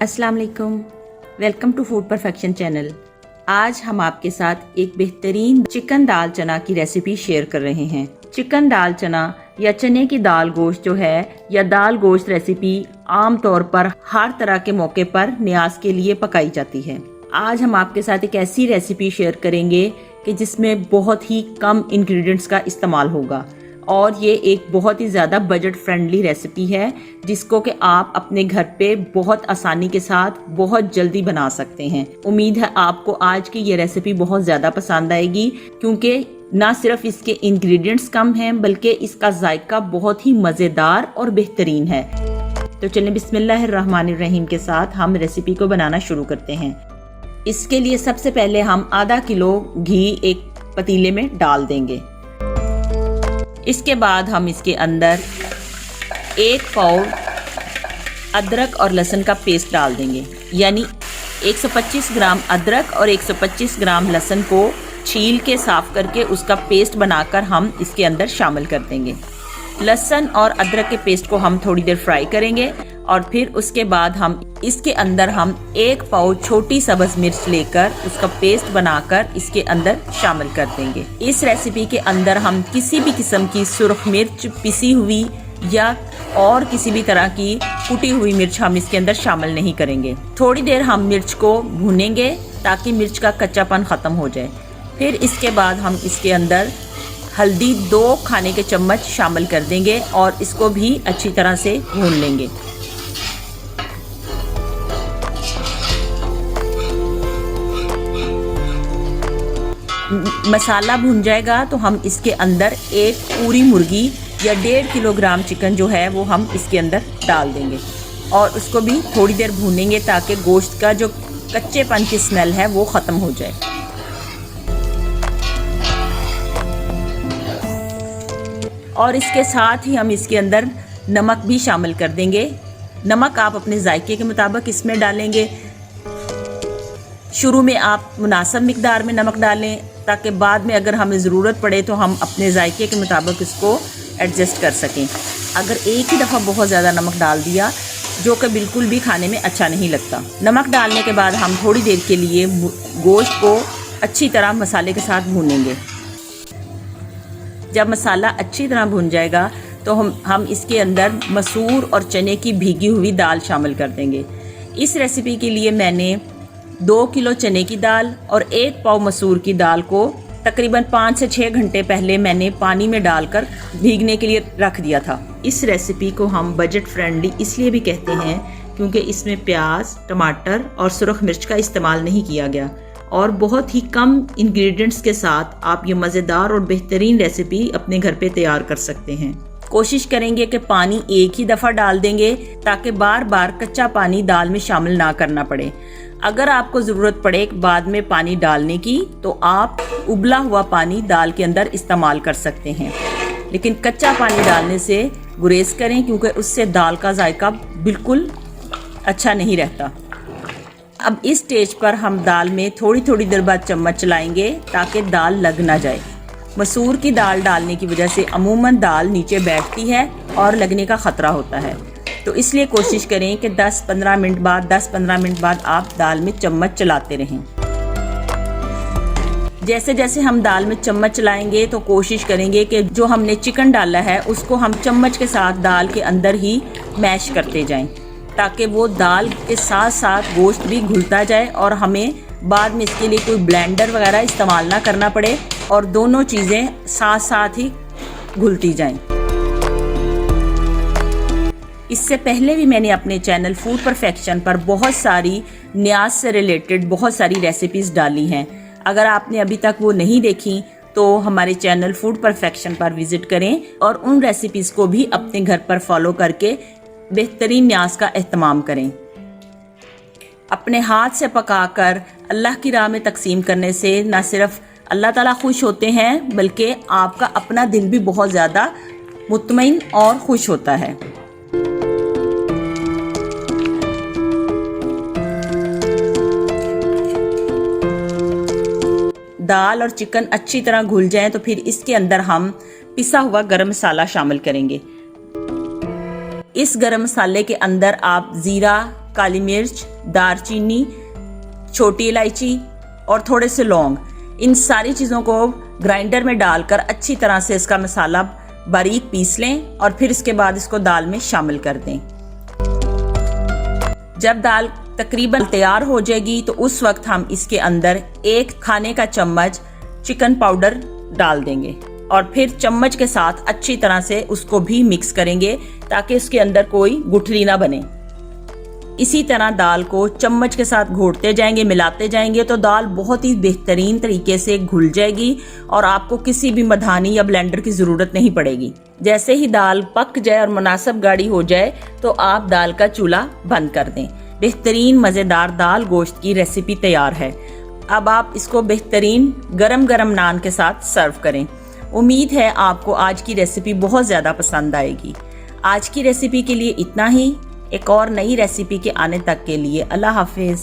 अस्सलाम वालेकुम, welcome to food perfection channel. आज हम आपके साथ एक बेहतरीन चिकन दाल चना की रेसिपी शेयर कर रहे हैं। चिकन दाल चना या चने की दाल गोश्त जो है या दाल गोश्त रेसिपी आम तौर पर हर तरह के मौके पर न्याज के लिए पकाई जाती है। आज हम आपके साथ एक ऐसी रेसिपी शेयर करेंगे कि जिसमें बहुत ही कम इंग्रेडिएंट्स का इस्तेमाल होगा और ये एक बहुत ही ज़्यादा बजट फ्रेंडली रेसिपी है जिसको कि आप अपने घर पे बहुत आसानी के साथ बहुत जल्दी बना सकते हैं। उम्मीद है आपको आज की ये रेसिपी बहुत ज़्यादा पसंद आएगी क्योंकि ना सिर्फ इसके इंग्रेडिएंट्स कम हैं बल्कि इसका जायका बहुत ही मज़ेदार और बेहतरीन है। तो चलिए बिस्मिल्लाहिर्रहमानिर्रहीम के साथ हम रेसिपी को बनाना शुरू करते हैं। इसके लिए सबसे पहले हम आधा किलो घी एक पतीले में डाल देंगे। इसके बाद हम इसके अंदर 1 पाव अदरक और लहसुन का पेस्ट डाल देंगे, यानी 125 ग्राम अदरक और 125 ग्राम लहसुन को छील के साफ करके उसका पेस्ट बनाकर हम इसके अंदर शामिल कर देंगे। लहसुन और अदरक के पेस्ट को हम थोड़ी देर फ्राई करेंगे और फिर उसके बाद हम इसके अंदर 1 पाव छोटी सब्ज मिर्च लेकर उसका पेस्ट बनाकर इसके अंदर शामिल कर देंगे। इस रेसिपी के अंदर हम किसी भी किस्म की सुर्ख मिर्च पिसी हुई या और किसी भी तरह की कुटी हुई मिर्च हम इसके अंदर शामिल नहीं करेंगे। थोड़ी देर हम मिर्च को भूनेंगे ताकि मिर्च का कच्चापन ख़त्म हो जाए। फिर इसके बाद हम इसके अंदर हल्दी 2 खाने के चम्मच शामिल कर देंगे और इसको भी अच्छी तरह से भून लेंगे। मसाला भुन जाएगा तो हम इसके अंदर एक पूरी मुर्गी या 1.5 किलोग्राम चिकन जो है वो हम इसके अंदर डाल देंगे और उसको भी थोड़ी देर भूनेंगे ताकि गोश्त का जो कच्चेपन की स्मेल है वो ख़त्म हो जाए। और इसके साथ ही हम इसके अंदर नमक भी शामिल कर देंगे। नमक आप अपने जायके के मुताबिक इसमें डालेंगे। शुरू में आप मुनासिब मिकदार में नमक डालें ताकि बाद में अगर हमें ज़रूरत पड़े तो हम अपने जायके के मुताबिक इसको एडजस्ट कर सकें। अगर एक ही दफ़ा बहुत ज़्यादा नमक डाल दिया जो कि बिल्कुल भी खाने में अच्छा नहीं लगता। नमक डालने के बाद हम थोड़ी देर के लिए गोश्त को अच्छी तरह मसाले के साथ भूनेंगे। जब मसाला अच्छी तरह भुन जाएगा तो हम इसके अंदर मसूर और चने की भीगी हुई दाल शामिल कर देंगे। इस रेसिपी के लिए मैंने 2 किलो चने की दाल और 1 पाव मसूर की दाल को तकरीबन 5 से 6 घंटे पहले मैंने पानी में डालकर भीगने के लिए रख दिया था। इस रेसिपी को हम बजट फ्रेंडली इसलिए भी कहते हैं क्योंकि इसमें प्याज, टमाटर और सुरख मिर्च का इस्तेमाल नहीं किया गया और बहुत ही कम इंग्रेडिएंट्स के साथ आप ये मज़ेदार और बेहतरीन रेसिपी अपने घर पे तैयार कर सकते हैं। कोशिश करेंगे कि पानी एक ही दफ़ा डाल देंगे ताकि बार बार कच्चा पानी दाल में शामिल ना करना पड़े। अगर आपको ज़रूरत पड़े बाद में पानी डालने की तो आप उबला हुआ पानी दाल के अंदर इस्तेमाल कर सकते हैं, लेकिन कच्चा पानी डालने से गुरेज करें क्योंकि उससे दाल का जायका बिल्कुल अच्छा नहीं रहता। अब इस स्टेज पर हम दाल में थोड़ी थोड़ी देर बाद चम्मच चलाएंगे ताकि दाल लग ना जाए। मसूर की दाल डालने की वजह से अमूमन दाल नीचे बैठती है और लगने का ख़तरा होता है, तो इसलिए कोशिश करें कि 10-15 मिनट बाद आप दाल में चम्मच चलाते रहें। जैसे जैसे हम दाल में चम्मच चलाएंगे तो कोशिश करेंगे कि जो हमने चिकन डाला है उसको हम चम्मच के साथ दाल के अंदर ही मैश करते जाएं ताकि वो दाल के साथ साथ गोश्त भी घुलता जाए और हमें बाद में इसके लिए कोई ब्लेंडर वगैरह इस्तेमाल ना करना पड़े और दोनों चीज़ें साथ साथ ही घुलती जाएं। इससे पहले भी मैंने अपने चैनल फूड परफेक्शन पर बहुत सारी न्याज से रिलेटेड बहुत सारी रेसिपीज़ डाली हैं। अगर आपने अभी तक वो नहीं देखी तो हमारे चैनल फूड परफेक्शन पर विज़िट करें और उन रेसिपीज़ को भी अपने घर पर फॉलो करके बेहतरीन न्याज का एहतमाम करें। अपने हाथ से पकाकर अल्लाह की राह में तकसीम करने से न सिर्फ अल्लाह ताला खुश होते हैं बल्कि आपका अपना दिल भी बहुत ज़्यादा मुतमईन और खुश होता है। दाल और चिकन अच्छी तरह घुल जाएं तो फिर इसके अंदर हम पिसा हुआ गरम मसाला शामिल करेंगे। इस गरम मसाले के अंदर आप ज़ीरा, काली मिर्च, दालचीनी, छोटी इलायची और थोड़े से लौंग, इन सारी चीज़ों को ग्राइंडर में डालकर अच्छी तरह से इसका मसाला बारीक पीस लें और फिर इसके बाद इसको दाल में शामिल कर दें। जब दाल तकरीबन तैयार हो जाएगी तो उस वक्त हम इसके अंदर 1 खाने का चम्मच चिकन पाउडर डाल देंगे और फिर चम्मच के साथ अच्छी तरह से उसको भी मिक्स करेंगे ताकि उसके अंदर कोई गुठली ना बने। इसी तरह दाल को चम्मच के साथ घोटते जाएंगे, मिलाते जाएंगे तो दाल बहुत ही बेहतरीन तरीके से घुल जाएगी और आपको किसी भी मधानी या ब्लेंडर की ज़रूरत नहीं पड़ेगी। जैसे ही दाल पक जाए और मुनासिब गाढ़ी हो जाए तो आप दाल का चूल्हा बंद कर दें। बेहतरीन मज़ेदार दाल गोश्त की रेसिपी तैयार है। अब आप इसको बेहतरीन गरम गरम नान के साथ सर्व करें। उम्मीद है आपको आज की रेसिपी बहुत ज़्यादा पसंद आएगी। आज की रेसिपी के लिए इतना ही। एक और नई रेसिपी के आने तक के लिए अल्लाह हाफिज़।